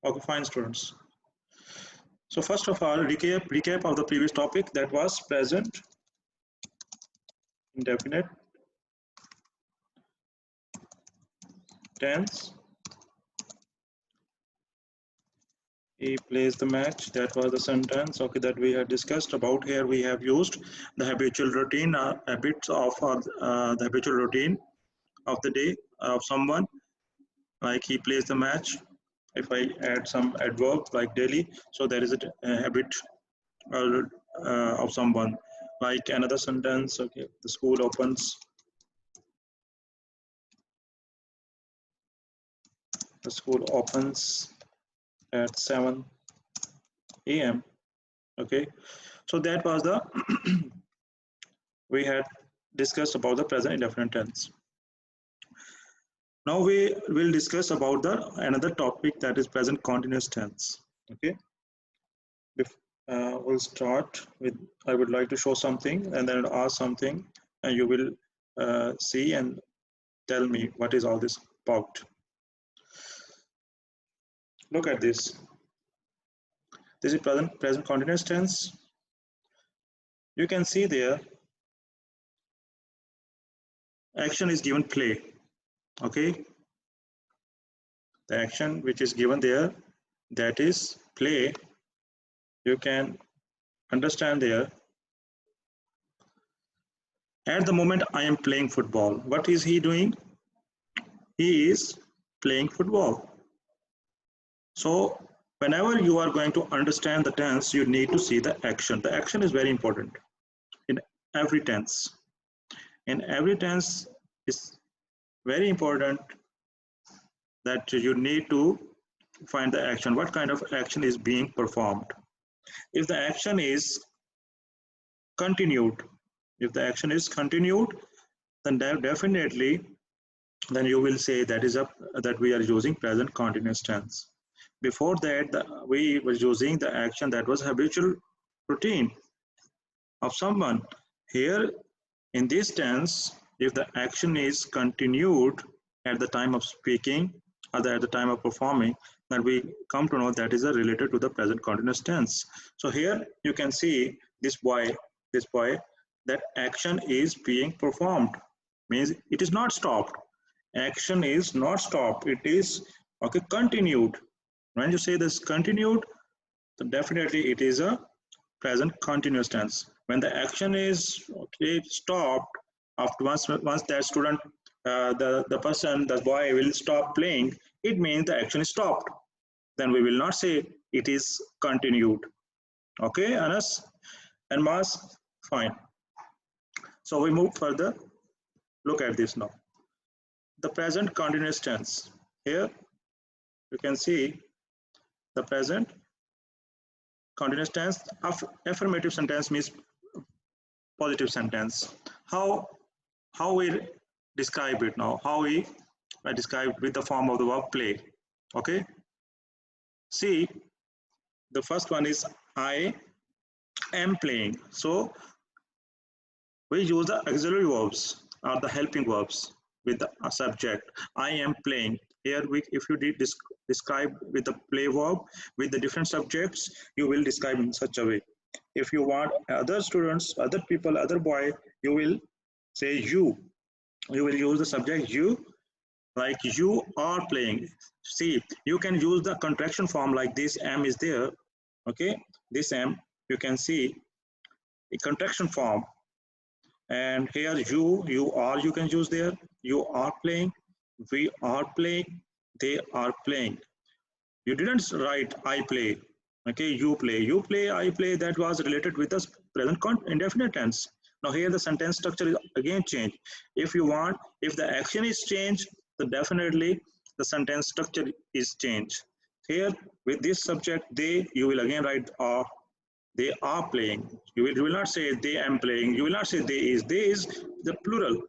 Okay, fine, students. So first of all, recap of the previous topic, that was present indefinite tense. He plays the match. That was the sentence. Okay, that we had discussed about. Here we have used the habitual routine, habits of the habitual routine of the day of someone. Like he plays the match. If I add some adverb like daily, so there is a habit uh, of someone. Like another sentence. Okay, the school opens. The school opens at 7 a.m. Okay, so that was the we had discussed about the present indefinite tense. Now we will discuss about the another topic, that is present continuous tense. Okay, we'll start with, I would like to show something and then ask something, and you will see and tell me what is all this about. Look at this. This is present continuous tense. You can see there action is given play. Okay, the action which is given there, that is play. You can understand there. At the moment I am playing football. What is he doing? He is playing football. So whenever you are going to understand the tense, you need to see the action. The action is very important in every tense. In every tense is very important that you need to find the action. What kind of action is being performed? If the action is continued, if the action is continued, then definitely then you will say that is that we are using present continuous tense. Before that, we were using the action that was habitual routine of someone. Here in this tense, if the action is continued at the time of speaking or at the time of performing, then we come to know that is related to the present continuous tense. So here you can see this boy, that action is being performed, means it is not stopped. Action is not stopped, it is okay continued. When you say this continued, then definitely it is a present continuous tense. When the action is okay stopped, after once that student, the person, the boy will stop playing, it means the action is stopped. Then we will not say it is continued. Okay, Anas and Mas, fine. So we move further. Look at this now. The present continuous tense. Here you can see the present continuous tense. Affirmative sentence means positive sentence. How we describe it now? How we describe with the form of the verb play. Okay. See, the first one is I am playing. So we use the auxiliary verbs or the helping verbs with the subject. I am playing. Here, if you did describe with the play verb with the different subjects, you will describe in such a way. If you want other students, other people, other boy, you will say you. You will use the subject you, like you are playing. See, you can use the contraction form like this, am is there. Okay, this am, you can see a contraction form. And here you are, you can use there. You are playing, we are playing, they are playing. You didn't write I play. Okay, you play, I play. That was related with the present indefinite tense. Now here the sentence structure is again changed. If you want, if the action is changed, then definitely the sentence structure is changed. Here with this subject they, you will again write are. They are playing. You will not say they am playing. You will not say they is. They is the plural.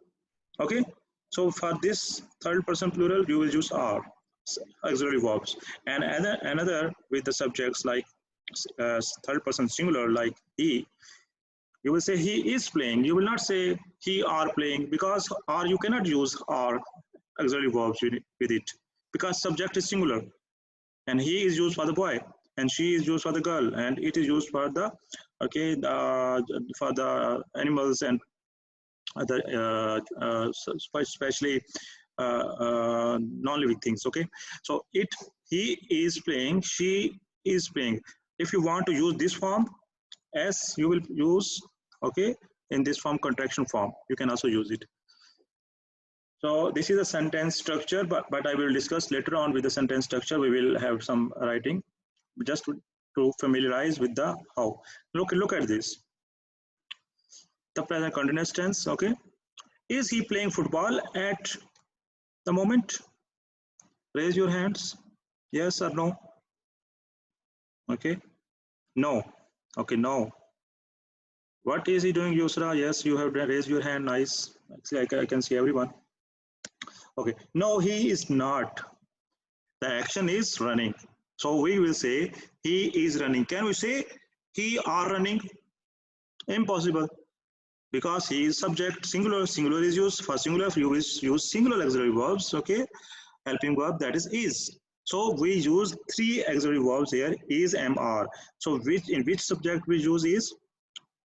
Okay. So for this third person plural, you will use are, auxiliary verbs, and another with the subjects like third person singular like he. You will say he is playing. You will not say he are playing, because are you cannot use are auxiliary verbs with it, because subject is singular and he is used for the boy, and she is used for the girl, and it is used for the okay for the animals and other especially non-living things. Okay, so he is playing, she is playing. If you want to use this form, s you will use, okay, in this form, contraction form, you can also use it. So this is a sentence structure, but I will discuss later on with the sentence structure. We will have some writing just to familiarize with the how. Look at this. The present continuous tense. Okay, is he playing football at the moment? Raise your hands. Yes or no? Okay. No. Okay. No. What is he doing, Yusra? Yes, you have raised your hand. Nice. Actually, I can see everyone. Okay. No, he is not. The action is running. So we will say he is running. Can we say he are running? Impossible, because he is subject. Singular. Singular is used. For singular, you use singular auxiliary verbs. Okay, helping verb, that is. So we use three auxiliary verbs here: is, am, are. So in which subject we use is?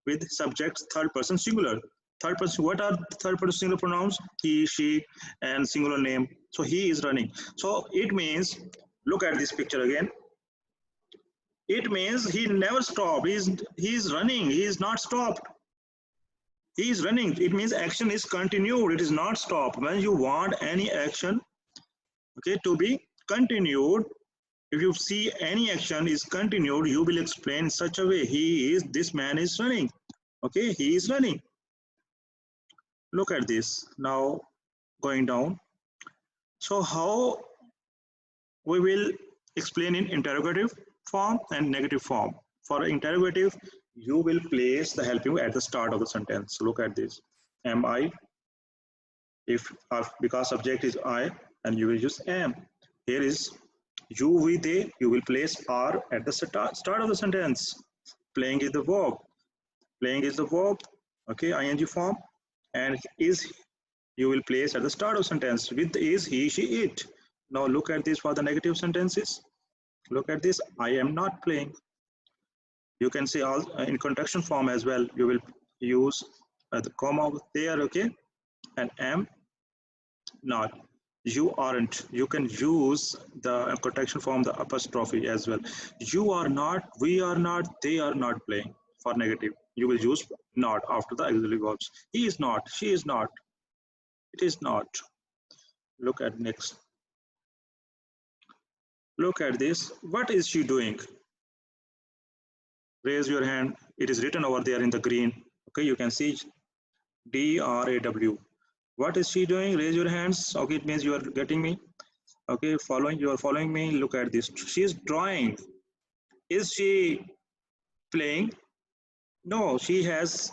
With subject third person singular. Third person. What are third person singular pronouns? He, she, and singular name. So he is running. So it means, look at this picture again. It means he never stopped. He's running. He is not stopped. He is running. It means action is continued. It is not stopped. When you want any action, okay, to be continued, if you see any action is continued, you will explain in such a way. This man is running. Okay, he is running. Look at this. Now going down. So how we will explain in interrogative form and negative form. For interrogative, you will place the helping at the start of the sentence. So look at this. Am I? If because subject is I, and you will use am. Here is you, we, they. You will place are at the start of the sentence. Playing is the verb. Playing is the verb. Okay, ing form, and is you will place at the start of sentence with is, he, she, it. Now look at this for the negative sentences. Look at this. I am not playing. You can say all in contraction form as well. You will use the comma there, okay, and am not. You aren't. You can use the contraction form, the apostrophe as well. You are not. We are not. They are not playing. For negative, you will use not after the auxiliary verbs. He is not. She is not. It is not. Look at next. Look at this. What is she doing? Raise your hand. It is written over there in the green. Okay, you can see DRAW. What is she doing? Raise your hands. Okay, it means you are getting me. Okay, you are following me. Look at this. She is drawing. Is she playing? No, she has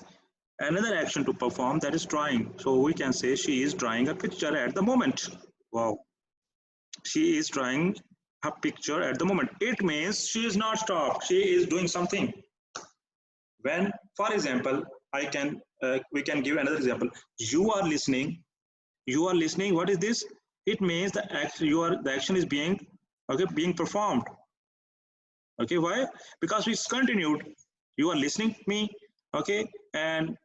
another action to perform, that is drawing. So we can say she is drawing a picture at the moment. Wow. She is drawing a picture at the moment. It means she is not stopped. She is doing something. When, for example, we can give another example. You are listening. You are listening. What is this? It means the action is being performed. Okay, why? Because it's continued. You are listening to me, okay, and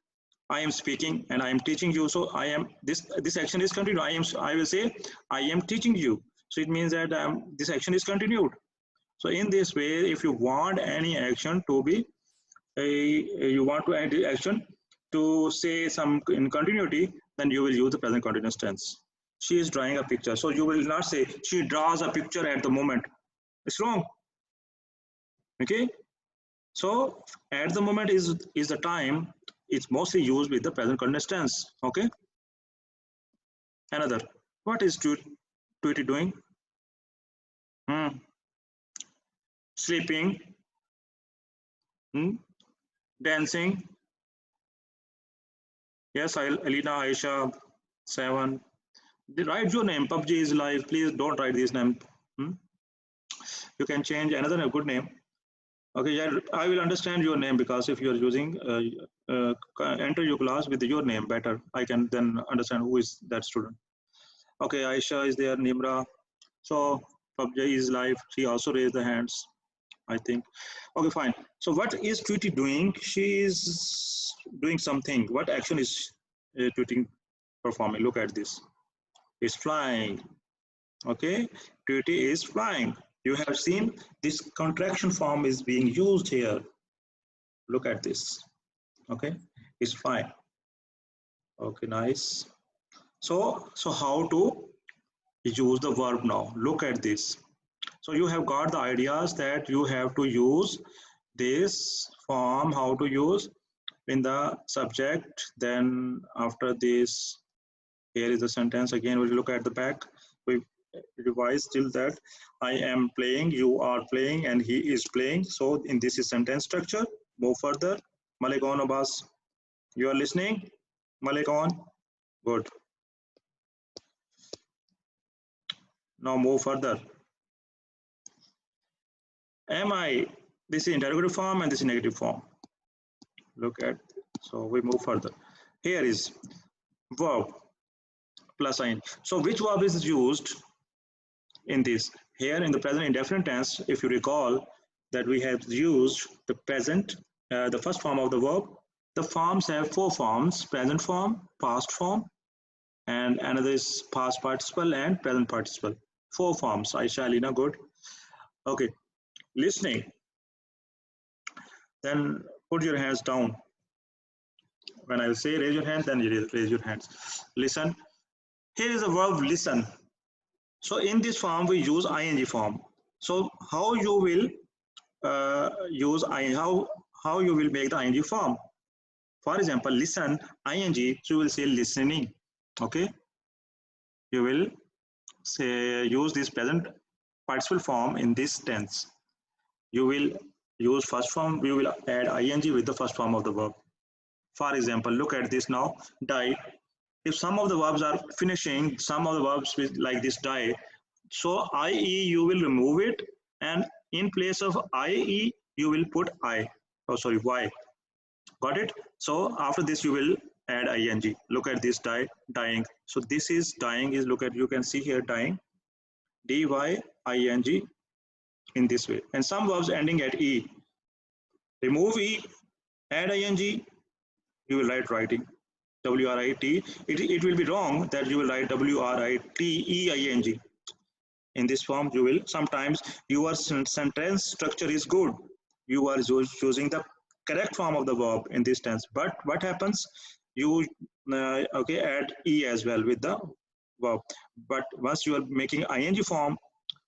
I am speaking and I am teaching you. So this action is continued. I will say I am teaching you. So it means that this action is continued. So in this way, if you want any action to be you want to add action to say some in continuity, then you will use the present continuous tense. She is drawing a picture. So you will not say she draws a picture at the moment. It's wrong. Okay. So at the moment is the time. It's mostly used with the present continuous tense. Okay. Another. What is Tweety doing? Sleeping. Dancing. Yes, Alina, Aisha, 7. Write your name. PUBG is live. Please don't write this name. You can change another good name. Okay, yeah, I will understand your name, because if you are using enter your class with your name better, I can then understand who is that student. Okay, Aisha is there, Nimra. So PUBG is live. She also raised the hands, I think. Okay, fine. So what is Tweety doing? She is doing something. What action is Tweety performing? Look at this. It's flying. Okay, Tweety is flying. You have seen this contraction form is being used here. Look at this. Okay, it's fine. Okay, nice. So how to use the verb now? Look at this. So you have got the ideas that you have to use this form, how to use in the subject. Then after this, here is the sentence again. We look at the back. We revise till that I am playing, you are playing, and he is playing. So in this is sentence structure. Move further. Malik on, Abbas. You are listening? Malik on. Good. Now move further. Am I? This is interrogative form and this is negative form. Look at, so we move further. Here is verb plus ing. So which verb is used in this? Here in the present indefinite tense, if you recall that we have used the present, the first form of the verb. The forms have four forms: present form, past form, and another is past participle and present participle. Four forms. Aisha, Alina, good. Okay, listening. Then put your hands down. When I say raise your hand, then you raise your hands. Listen. Here is the verb listen. So in this form, we use ing form. So how you will use ing, how you will make the ing form? For example, listen, ing, so you will say listening. Okay. You will say use this present participle form in this tense. You will use first form, you will add ing with the first form of the verb. For example, look at this now, die. If some of the verbs are finishing, some of the verbs with like this die, so IE you will remove it, and in place of IE you will put I. Oh, sorry, Y. Got it? So after this you will add ing. Look at this die, dying. So this is dying is, look at, you can see here dying, DYING in this way. And some verbs ending at E. Remove E, add ing, you will write writing. WRIT. It will be wrong that you will write WRITEING. In this form, you will sometimes your sentence structure is good. You are choosing the correct form of the verb in this tense. But what happens? You okay, add E as well with the verb. But once you are making ing form,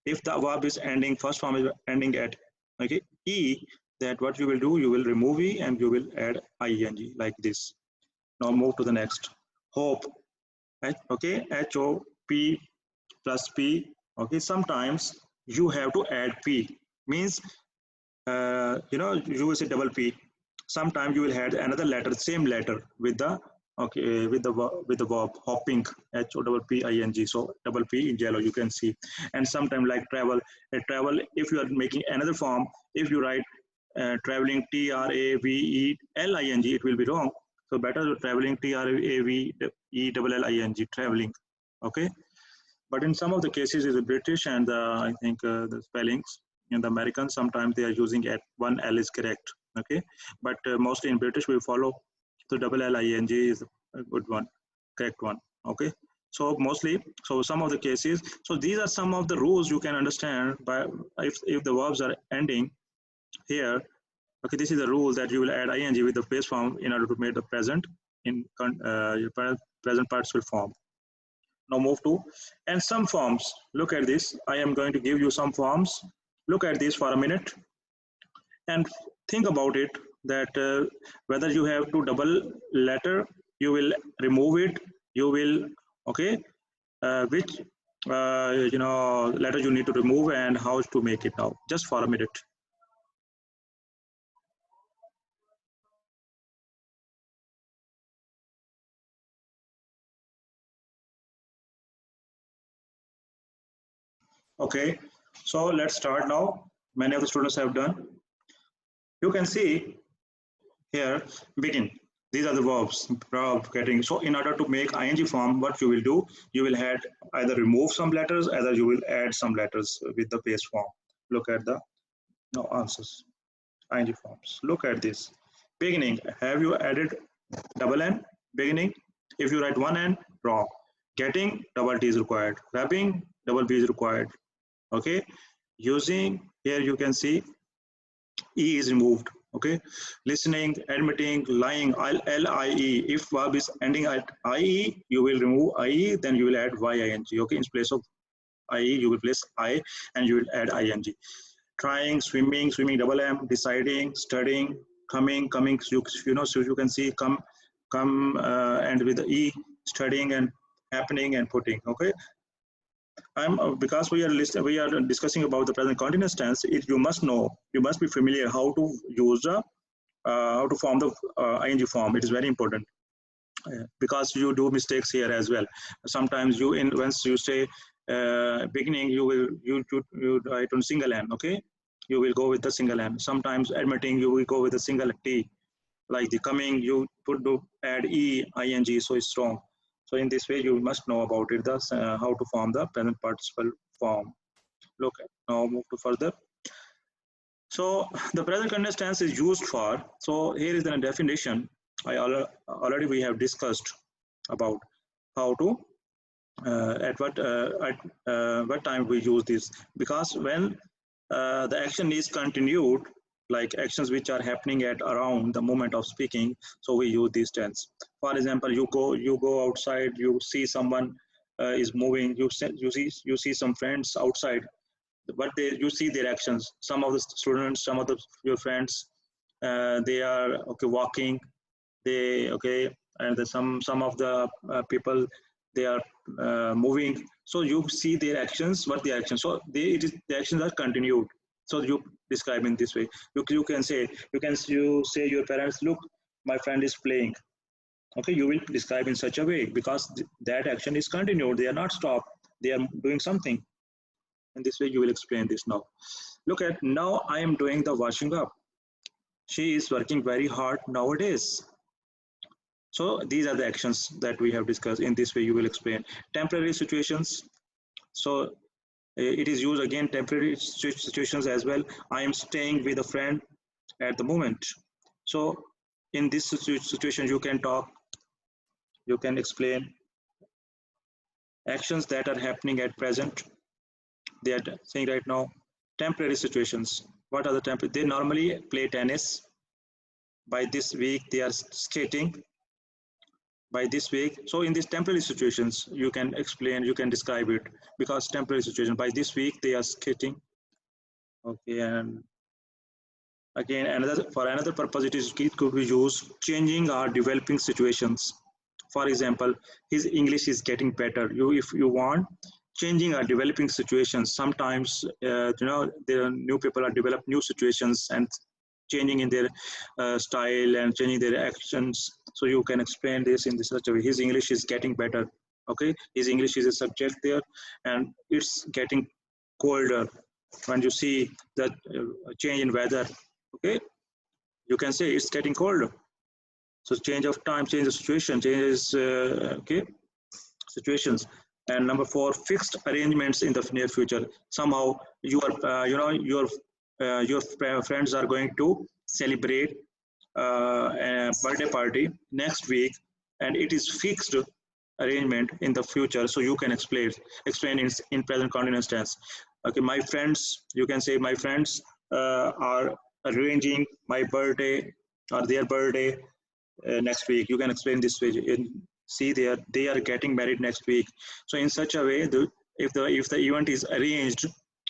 if the verb is ending, first form is ending at okay E, that what you will do, you will remove E and you will add ing like this. Now move to the next. Hope. Okay, HOP plus P. Okay, sometimes you have to add P. Means, you will say double P. Sometimes you will add another letter, same letter with the with the verb hopping, HOPPING. So double P in yellow you can see. And sometimes like travel, travel. If you are making another form, if you write traveling TRAVELING, it will be wrong. So better traveling TRAVELLING, traveling. Okay. But in some of the cases, is the British and I think the spellings in the Americans, sometimes they are using at one L is correct. Okay. But mostly in British, we follow the LLING is a good one, correct one. Okay. So mostly, so some of the cases, so these are some of the rules you can understand by if the verbs are ending here. Okay, this is the rule that you will add ing with the base form in order to make the present in your present participle form. Now move to, and some forms. Look at this. I am going to give you some forms. Look at this for a minute and think about it, that whether you have to double letter, you will remove it, you will, okay, which letter you need to remove and how to make it now, just for a minute. Okay, so let's start now. Many of the students have done. You can see here, begin. These are the verbs getting. So in order to make ing form, what you will do, you will add either remove some letters, either you will add some letters with the base form. Look at the answers, ing forms. Look at this. Beginning, have you added double N? Beginning, if you write one N, wrong. Getting, double T is required. Wrapping, double B is required. Okay. Using, here you can see E is removed. Okay. Listening, admitting, lying, L-I-E. If verb is ending at I-E, you will remove I-E, then you will add Y-I-N-G. Okay. In place of I-E, you will place I and you will add I-N-G. Trying, swimming, swimming, double M, deciding, studying, coming, you know, so you can see come, and with the E, studying and happening and putting. Okay. Because we are discussing about the present continuous tense. You must know, you must be familiar how to use the how to form the ing form. It is very important because you do mistakes here as well. Sometimes you once you say beginning, you write on single n. Okay, you will go with the single n. Sometimes admitting, you will go with a single t. Like the coming, you put to add ing, so it's wrong. So in this way, you must know about it. Thus, how to form the present participle form. Look, now move to further. So the present continuous tense is used for. So here is the definition. Already we have discussed about how to at what time we use this, because when the action is continued, like actions which are happening at around the moment of speaking, so we use this tense. For example, you go outside, you see someone is moving, you see some friends outside, but you see their actions. Some of the students, some of your friends, they are okay walking, they okay, and some of the people, they are moving. So you see their actions, what the actions. So the actions are continued. So you describe in this way. You can say, you say your parents, look, my friend is playing. Okay, you will describe in such a way because that action is continued. They are not stopped. They are doing something. In this way, you will explain this now. Look at, now I am doing the washing up. She is working very hard nowadays. So these are the actions that we have discussed. In this way, you will explain. Temporary situations. So it is used again, temporary situations as well. I am staying with a friend at the moment. So in this situation, you can talk, you can explain actions that are happening at present. They are saying right now, temporary situations. What are the temporary? They normally play tennis. By this week, they are skating. By this week, so in these temporary situations, you can explain, you can describe it, because temporary situation. By this week, they are skating. Okay, and again, another purpose, it could be used changing or developing situations. For example, his English is getting better. If you want changing or developing situations, sometimes you know, there are new people are develop new situations and changing in their style and changing their actions. So you can explain this in such a way. His English is getting better. Okay, his English is a subject there, and it's getting colder. When you see the change in weather, okay, you can say it's getting colder. So change of time, change of situation, changes okay, situations. And number 4, fixed arrangements in the near future. Somehow you are you know, your friends are going to celebrate a birthday party next week, and it is fixed arrangement in the future. So you can explain in present continuous tense. Okay, my friends, you can say my friends are arranging my birthday or their birthday next week. You can explain this way. See, they are getting married next week. So in such a way, if the event is arranged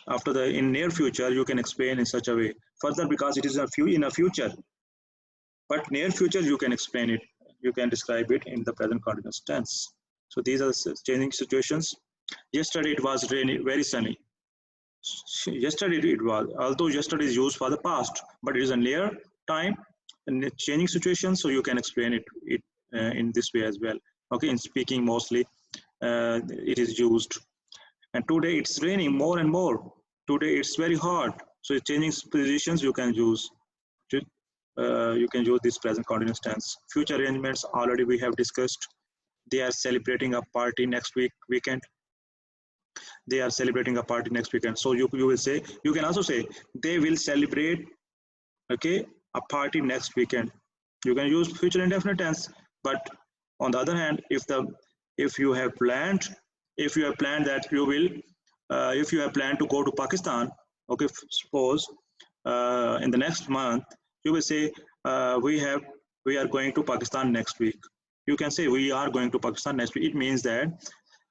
after the in near future, you can explain in such a way. Further, because it is in a future, but near future you can explain it. You can describe it in the present continuous tense. So these are changing situations. Yesterday it was rainy, very sunny. Yesterday it was, although yesterday is used for the past, but it is a near time and changing situation, so you can explain it in this way as well. Okay, in speaking mostly it is used. And today it's raining more and more. Today it's very hot, so changing positions you can use. you can use this present continuous tense. Future arrangements already we have discussed. They are celebrating a party next weekend. They are celebrating a party next weekend. So you will say, you can also say they will celebrate, okay, a party next weekend. You can use future indefinite tense. But on the other hand, if you have planned that you will, if you have planned to go to Pakistan, okay, suppose in the next month, you will say we are going to Pakistan next week. You can say we are going to Pakistan next week. It means that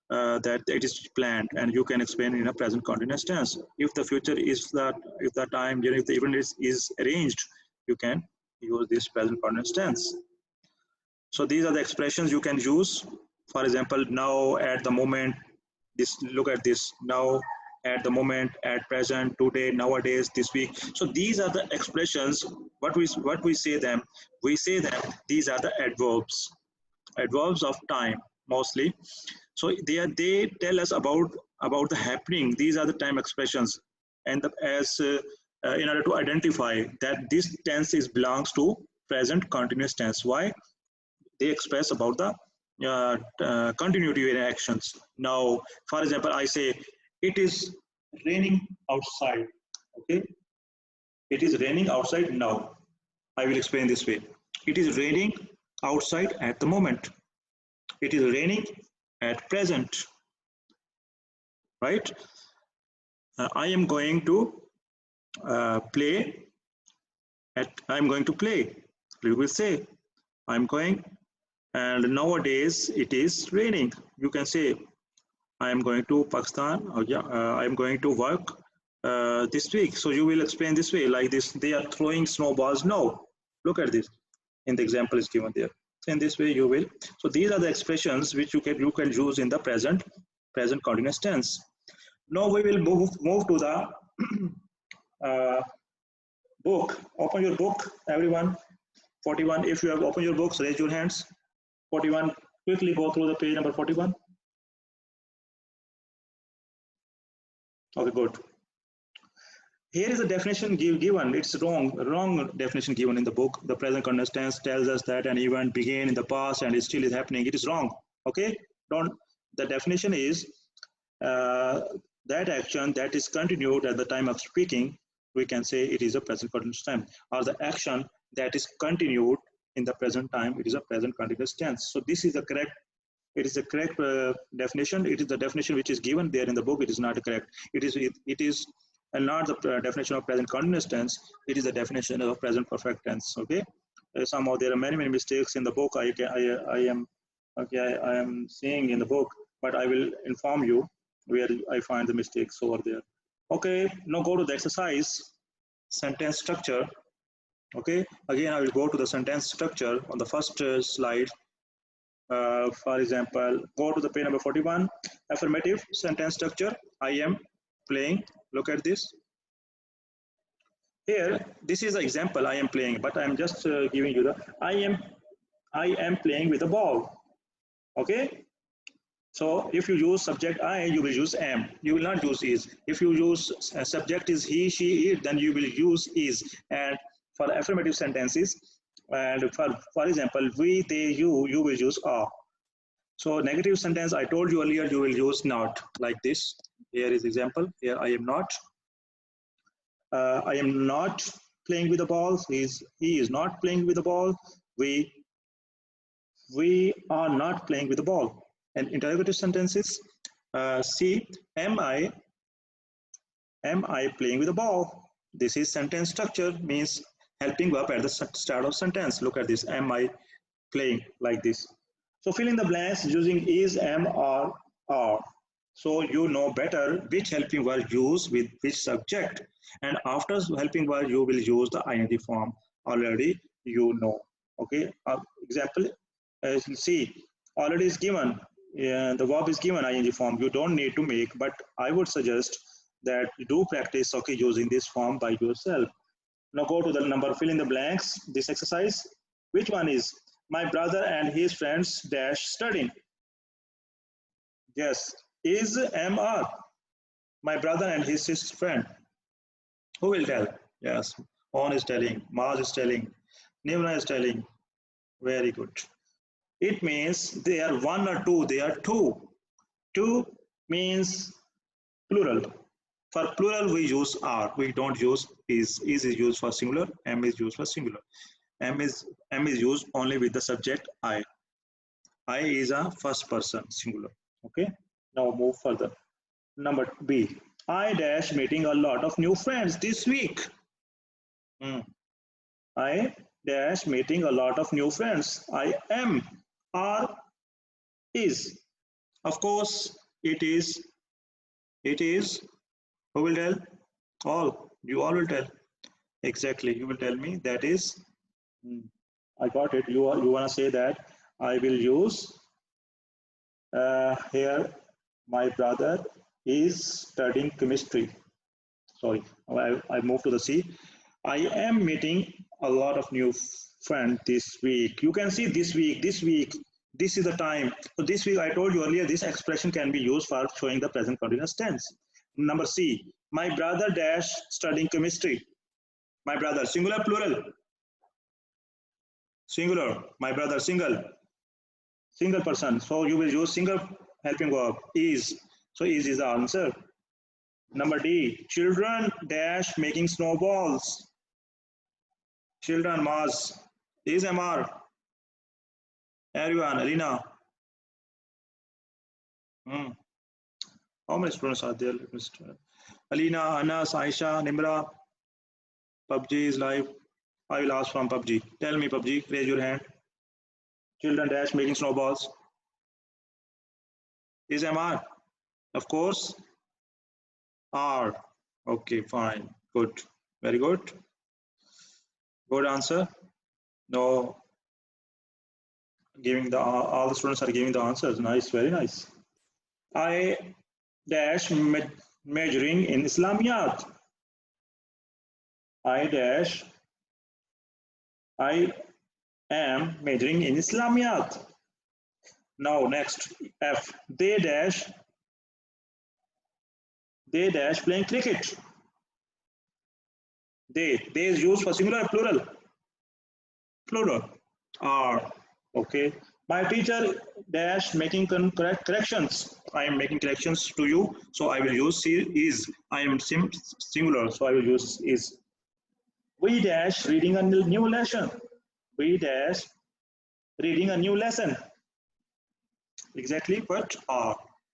that it is planned, and you can explain in a present continuous tense. If the future is that, if the time, if the event is arranged, you can use this present continuous tense. So these are the expressions you can use. For example, now, at the moment, this, look at this, now, at the moment, at present, today, nowadays, this week. So these are the expressions. What we say them, these are the adverbs of time mostly. So they tell us about the happening. These are the time expressions, and in order to identify that this tense belongs to present continuous tense. Why? They express about the continuity in actions. Now, for example, I say it is raining outside. Okay, it is raining outside now. I will explain this way. It is raining outside at the moment. It is raining at present, right? I am going to play. I'm going to play. You will say, I'm going, and nowadays it is raining. You can say, I am going to Pakistan. Or yeah, I am going to work this week. So you will explain this way, like this. They are throwing snowballs now. Look at this. In the example is given there. So in this way you will. So these are the expressions which you can use in the present continuous tense. Now we will move to the book. Open your book, everyone. 41. If you have opened your books, raise your hands. 41. Quickly go through the page number 41. Okay, good. Here is a definition given. It's wrong definition given in the book. The present continuous tense tells us that an event began in the past and it still is happening. It is wrong. Okay, don't. The definition is that action that is continued at the time of speaking. We can say it is a present continuous time, or the action that is continued in the present time. It is a present continuous tense. So this is the correct. It is the correct definition. It is the definition which is given there in the book. It is not correct. It is and not the definition of present continuous tense. It is the definition of present perfect tense. Okay. Somehow there are many mistakes in the book. I am seeing in the book, but I will inform you where I find the mistakes over there. Okay. Now go to the exercise, sentence structure. Okay. Again, I will go to the sentence structure on the first slide. For example, go to the page number 41. Affirmative sentence structure. I am playing. Look at this. Here, this is an example. I am playing, but I am just giving you the I am playing with a ball. Okay. So if you use subject I, you will use am. You will not use is. If you use subject is he, she, it, then you will use is. And for the affirmative sentences, and for example, we, they, you will use are. So negative sentence, I told you earlier, you will use not, like this. Here is example. Here I am not. I am not playing with the ball. He is not playing with the ball. We are not playing with the ball. And interrogative sentences. See, am I playing with the ball? This is sentence structure, means helping verb at the start of sentence. Look at this. Am I playing, like this. So fill in the blanks using is, am, or are. So you know better which helping verb use with which subject. And after helping verb, you will use the ing form. Already you know. Okay. Example. See, already is given. The verb is given ing form. You don't need to make, but I would suggest that you do practice, okay, using this form by yourself. Now go to the number, fill in the blanks. This exercise. Which one is? My brother and his friends dash studying. Yes. Is, am, are. My brother and his friend. Who will tell? Yes. On is telling. Mars is telling. Nimra is telling. Very good. It means they are one or two. They are two. Two means plural. For plural, we use are. We don't use is. Is used for singular. Am is used for singular. M is used only with the subject I. I is a first person singular. Okay. Now move further. Number B. I dash meeting a lot of new friends this week. Hmm. I dash meeting a lot of new friends. I am or is. Of course, it is. It is. Who will tell? All. You all will tell. Exactly. You will tell me that is. Hmm, I got it. You wanna say that I will use here. My brother is studying chemistry. Sorry, I moved to the C. I am meeting a lot of new friends this week. You can see this week, this is the time. So this week, I told you earlier, this expression can be used for showing the present continuous tense. Number C, my brother dash studying chemistry. My brother, singular, plural, singular. My brother, single person. So you will use single helping verb is. So is the answer. Number D, children dash making snowballs. Children, Mars. Is MR. Everyone, Alina. Hmm. How many students are there? Mr. Alina, Anas, Aisha, Nimra. PUBG is live. I will ask from PUBG. Tell me, PUBG, raise your hand. Children dash making snowballs. Is MR? Of course. R. Okay, fine. Good. Very good. Good answer. No, giving the all the students are giving the answers. Nice, very nice. I dash majoring in Islamiyat. I dash. I am majoring in Islamiyat. Now next F. They dash playing cricket. They is used for singular or plural. Plural. R. Okay. My teacher dash making corrections. I am making corrections to you, so I will use is. I am singular, so I will use is. We dash reading a new lesson. We dash reading a new lesson. Exactly, but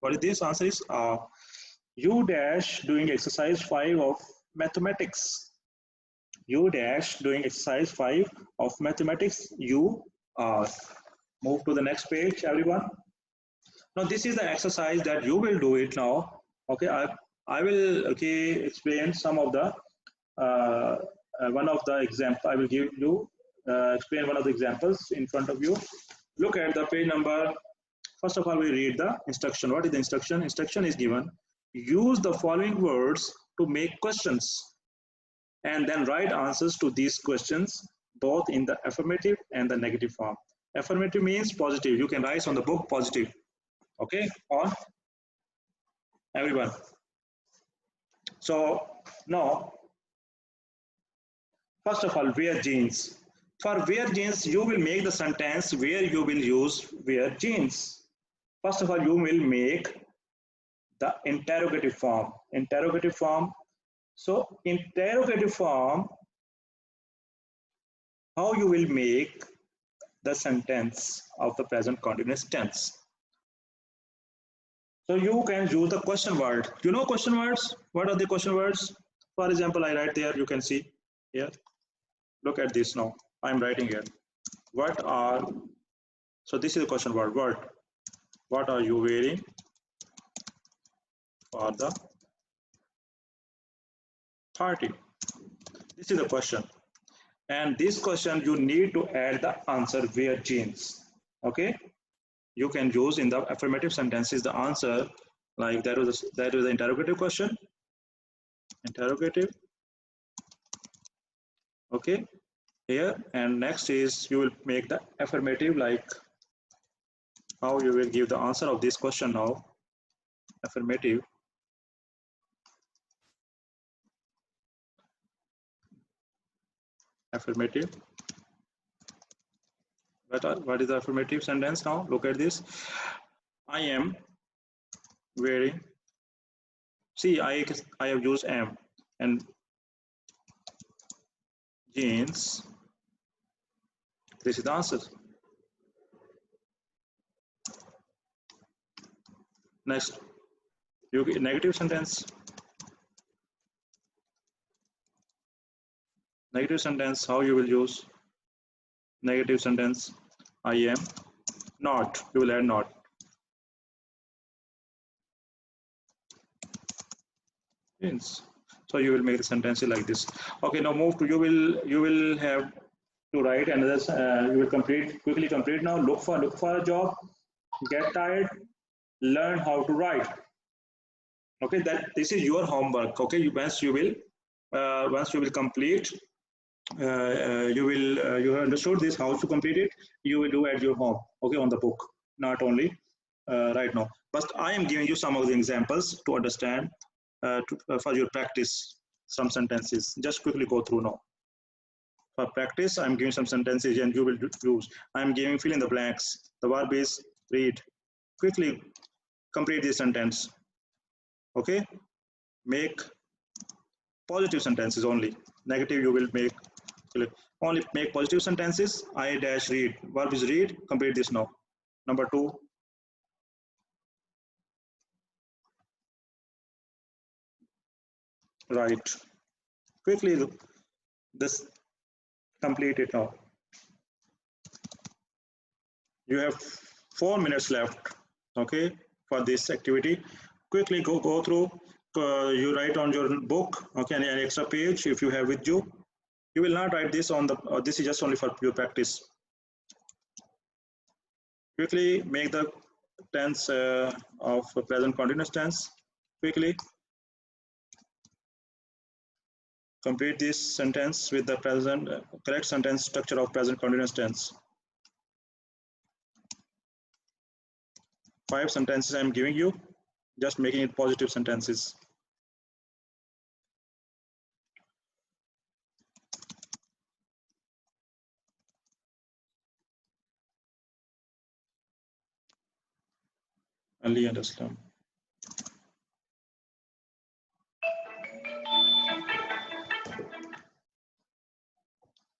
what is this? Answer is you dash doing exercise 5 of mathematics. You dash doing exercise 5 of mathematics. You are. Move to the next page, everyone. Now this is the exercise that you will do it now. Okay, I will explain some of the one of the example. I will give you explain one of the examples in front of you. Look at the page number. First of all, we read the instruction. What is the instruction? Instruction is given. Use the following words to make questions and then write answers to these questions both in the affirmative and the negative form. Affirmative means positive. You can write on the book positive. Okay, on everyone. So now, first of all, wear jeans. For wear jeans, you will make the sentence where you will use wear jeans. First of all, you will make the interrogative form. Interrogative form. So interrogative form, how you will make the sentence of the present continuous tense. So you can use the question word. You know question words? What are the question words? For example, I write there, you can see here. Look at this now. I'm writing here. What are, so this is the question word, what are you wearing for the party? This is the question. And this question, you need to add the answer wear jeans. Okay? You can use in the affirmative sentences the answer like that was the interrogative question. Interrogative. Okay? Here, and next is you will make the affirmative, like how you will give the answer of this question now. Affirmative. Affirmative. What is the affirmative sentence now? Look at this. I am wearing. See, I have used am and jeans. This is the answer. Next, you get negative sentence. Negative sentence. How you will use negative sentence? I am not. You will add not. Jeans. So you will make the sentence like this. Okay, now move to you will have to write another. You will quickly complete now. Look for a job. Get tired. Learn how to write. Okay, that this is your homework. Okay, once you will complete, you have understood this how to complete it. You will do at your home. Okay, on the book, not only right now. But I am giving you some of the examples to understand for your practice some sentences. Just quickly go through now. For practice, I'm giving some sentences and you will use. I'm giving fill in the blanks. The verb is read. Quickly complete this sentence. Okay, make positive sentences only. Negative you will make only make positive sentences. I dash read. Verb is read. Complete this now. Number 2. Write. Quickly this complete it now. You have 4 minutes left. Okay, for this activity. Quickly go through. You write on your book. Okay, any extra page if you have with you. You will not write this on the. This is just only for your practice. Quickly make the tense of present continuous tense. Quickly complete this sentence with the present correct sentence structure of present continuous tense. 5 sentences I am giving you, just making it positive sentences. Ali and Aslam.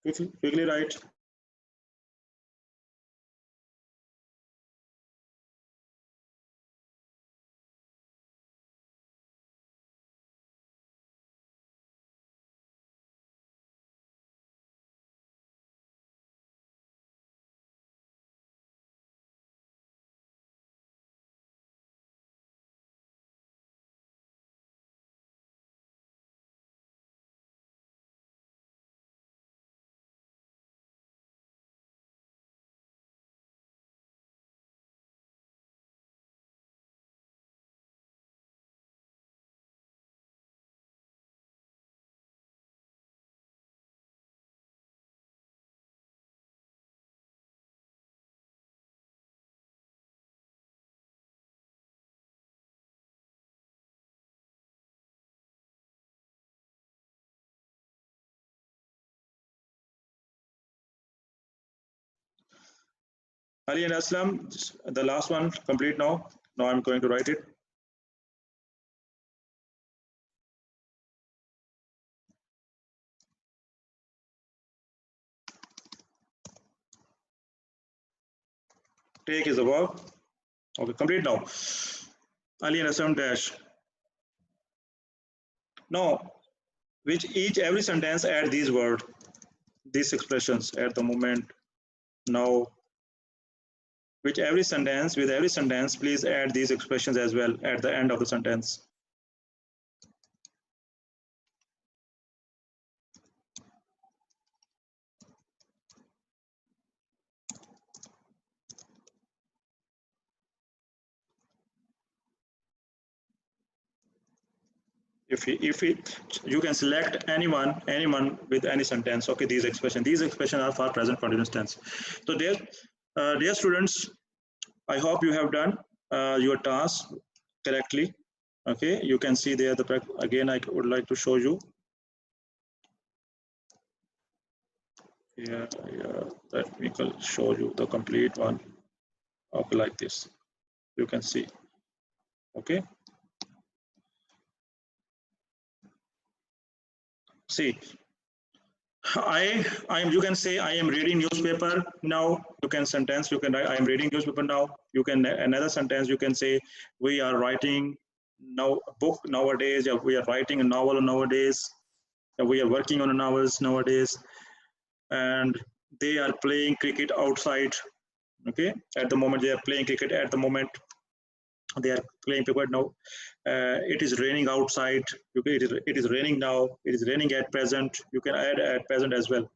Quickly write. Ali and Aslam, the last one complete now. Now I'm going to write it. Take is the verb. Okay, complete now. Ali and Aslam dash. Now, every sentence add these words, these expressions at the moment, now. With every sentence, please add these expressions as well at the end of the sentence. You can select anyone with any sentence. Okay, these expressions are for present continuous tense. So dear students, I hope you have done your task correctly. Okay, you can see there again I would like to show you. Yeah, yeah. Let me show you the complete one. Okay, like this. You can see. Okay. See, I am. You can say I am reading newspaper now. You can sentence. You can write. I am reading newspaper now. You can another sentence. You can say we are writing now a book nowadays. Yeah, we are writing a novel nowadays. Yeah, we are working on novels nowadays, and they are playing cricket outside. Okay, at the moment they are playing cricket. At the moment they are playing cricket now. It is raining outside. Okay, it is raining now. It is raining at present. You can add at present as well.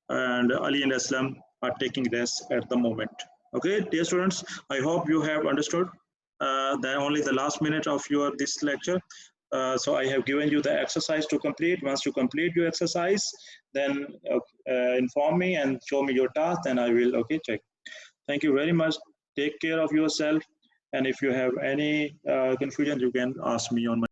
And Ali and Aslam are taking rest at the moment. Okay, dear students, I hope you have understood that only the last minute of your this lecture. So I have given you the exercise to complete. Once you complete your exercise, then inform me and show me your task, then I will check. Thank you very much. Take care of yourself. And if you have any confusion, you can ask me on my